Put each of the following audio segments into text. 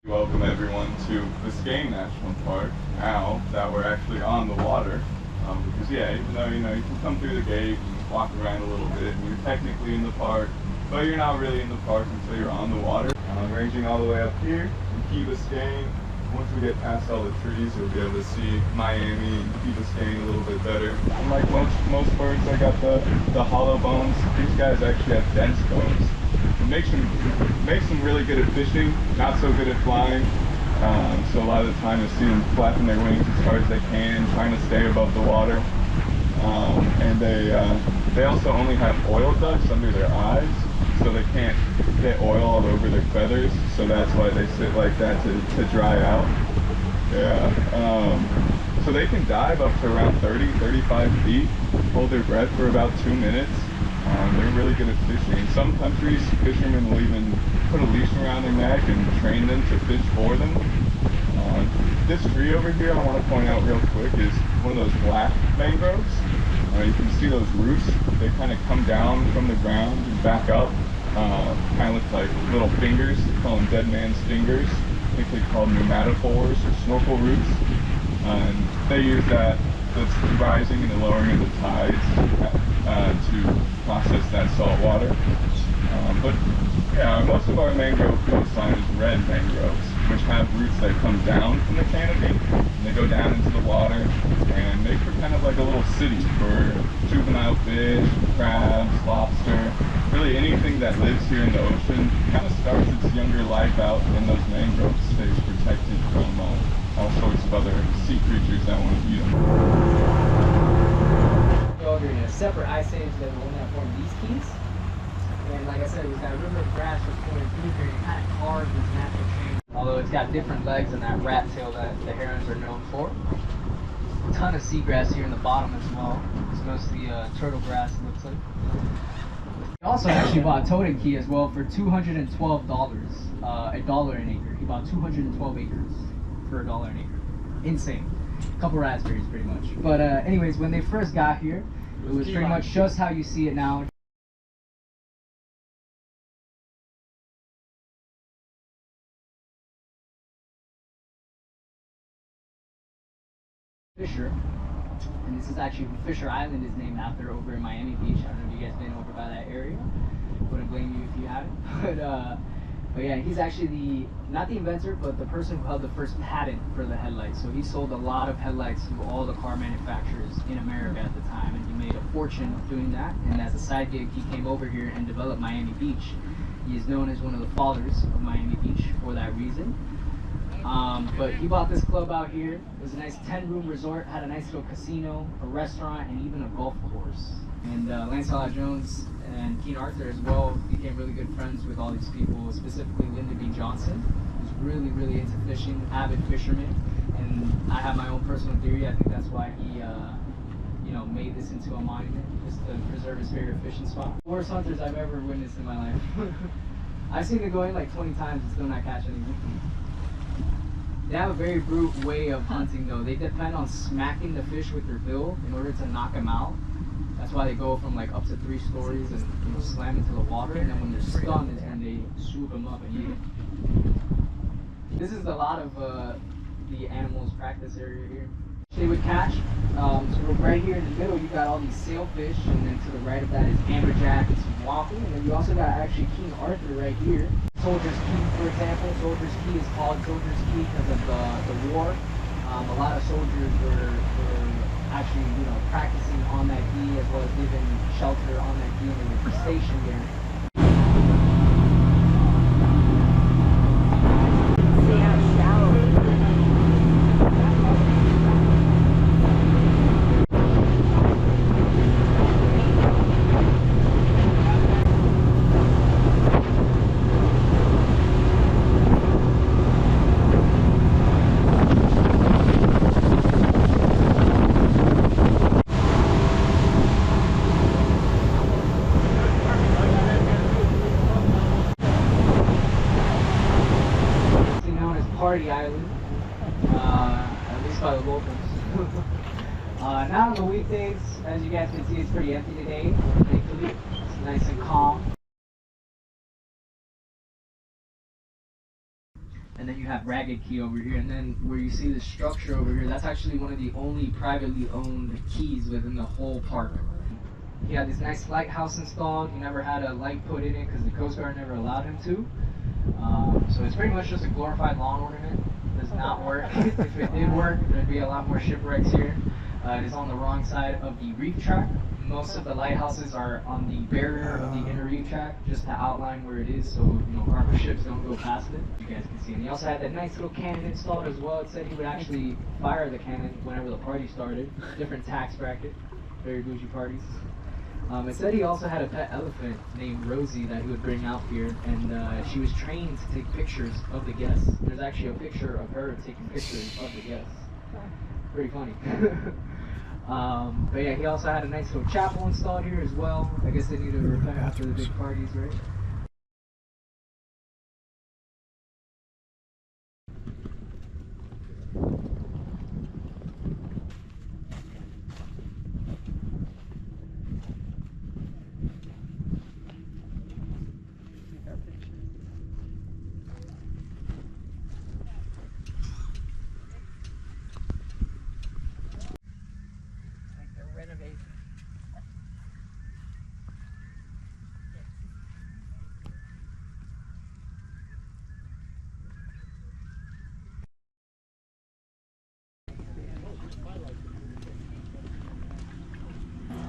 Welcome everyone to Biscayne National Park, now that we're actually on the water. Because yeah, even though you can come through the gate and walk around a little bit and you're technically in the park, but you're not really in the park until you're on the water. Ranging all the way up here in Key Biscayne. Once we get past all the trees, you'll be able to see Miami and Key Biscayne a little bit better. Unlike most birds that got the hollow bones, these guys actually have dense bones. It makes them really good at fishing, not so good at flying. So a lot of the time you see them flapping their wings as hard as they can, trying to stay above the water. And they also only have oil ducts under their eyes, so they can't get oil all over their feathers. So that's why they sit like that to dry out. Yeah. So they can dive up to around 30-35 feet, hold their breath for about 2 minutes. They're really good at fishing. In some countries, fishermen will even put a leash around their neck and train them to fish for them. This tree over here, I want to point out real quick, is one of those black mangroves. You can see those roots. They kind of come down from the ground and back up. Kind of look like little fingers. They call them dead man's fingers. I think they're called pneumatophores or snorkel roots. And they use that, that's rising and the lowering of the tides to process that salt water. But yeah, most of our mangrove coastline is red mangroves, which have roots that come down from the canopy, and they go down into the water and make for kind of like a little city for juvenile fish, crabs, lobster, really anything that lives here in the ocean. Kind of starts its younger life out in those mangroves, stays protected from all sorts of other sea creatures that want to eat them. Over in a separate ice age than the one that formed these keys. And like I said, we've got a river of grass that's going through here and kind of carved this natural chain. Although it's got different legs than that rat tail that the herons are known for. A ton of seagrass here in the bottom as well. It's mostly turtle grass, it looks like. He also actually bought a totem key as well for $212, $1 an acre. He bought 212 acres for $1 an acre. Insane. A couple raspberries pretty much. But anyways, when they first got here, it was pretty much just how you see it now. Fisher, and this is actually Fisher Island is named after over in Miami Beach. I don't know if you guys been over by that area. Wouldn't blame you if you haven't. But yeah, he's actually not the inventor, but the person who held the first patent for the headlights. So he sold a lot of headlights to all the car manufacturers in America at the time, and he made a fortune doing that. And as a side gig, he came over here and developed Miami Beach. He is known as one of the fathers of Miami Beach for that reason. But he bought this club out here. It was a nice 10-room resort, had a nice little casino, a restaurant, and even a golf course. And Lancelot Jones and King Arthur as well became really good friends with all these people, specifically Lyndon B. Johnson, who's really, really into fishing, avid fisherman. And I have my own personal theory. I think that's why he, made this into a monument, just to preserve his favorite fishing spot. Worst hunters I've ever witnessed in my life. I've seen it going like 20 times and still not catch anything. They have a very brute way of hunting though. They depend on smacking the fish with their bill in order to knock them out. That's why they go from like up to 3 stories and slam into the water, and then when they're stunned is when they swoop them up and eat it. This is a lot of the animals' practice area here. They would catch, so right here in the middle you got all these sailfish, and then to the right of that is amberjack and some wahoo, and then you also got actually King Arthur right here. Soldier's Key, for example. Soldier's Key is called Soldier's Key because of the war. A lot of soldiers were actually, practicing on that key as well as giving shelter on that key, and they would be stationed there. See how shallow it is. Party Island, at least by the locals. Now on the weekdays, as you guys can see, it's pretty empty today, thankfully. It's nice and calm. And then you have Ragged Key over here, and then where you see the structure over here, that's actually one of the only privately owned keys within the whole park. He had this nice lighthouse installed. He never had a light put in it because the Coast Guard never allowed him to. So it's pretty much just a glorified lawn ornament. Does not work. If it did work, there'd be a lot more shipwrecks here. It is on the wrong side of the reef track. Most of the lighthouses are on the barrier of the inner reef track, just to outline where it is, so harbor ships don't go past it. You guys can see. And he also had that nice little cannon installed as well. It said he would actually fire the cannon whenever the party started. Different tax bracket, very bougie parties. It said he also had a pet elephant named Rosie that he would bring out here, and she was trained to take pictures of the guests. There's actually a picture of her taking pictures of the guests. Pretty funny. But yeah, he also had a nice little chapel installed here as well. I guess they need to repent after the big parties, right?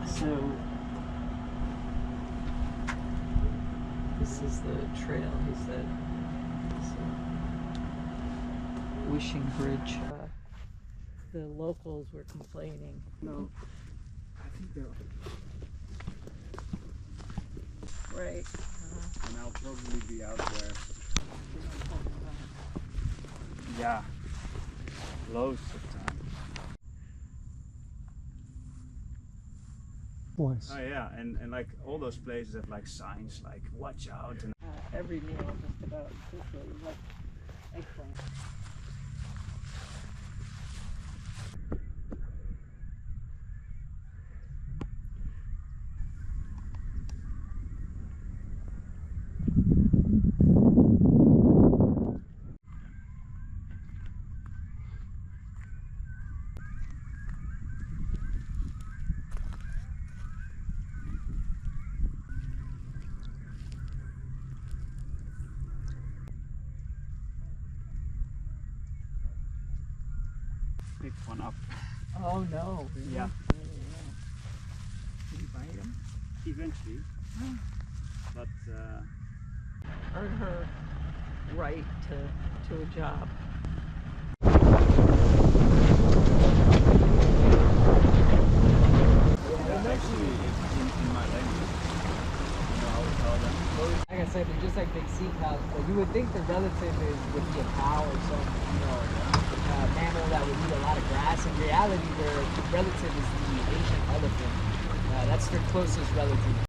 So this is the trail, he said. Wishing Bridge. The locals were complaining. No. I think they're Right. And I'll probably be out there. Yeah. Loads of time. Oh yeah, and like all those places have like signs like watch out and Every meal just about truthfully like eggplant. pick one up. Oh no. Really? Yeah. Did you bite him? Eventually. But Earn her right to a job. that's actually in my language. You know how to tell them. Like I said, they're just like big sea cows, but you would think the relative would be a cow or some, mammal that would eat a lot of grass. In reality, their relative is the Asian elephant. That's their closest relative.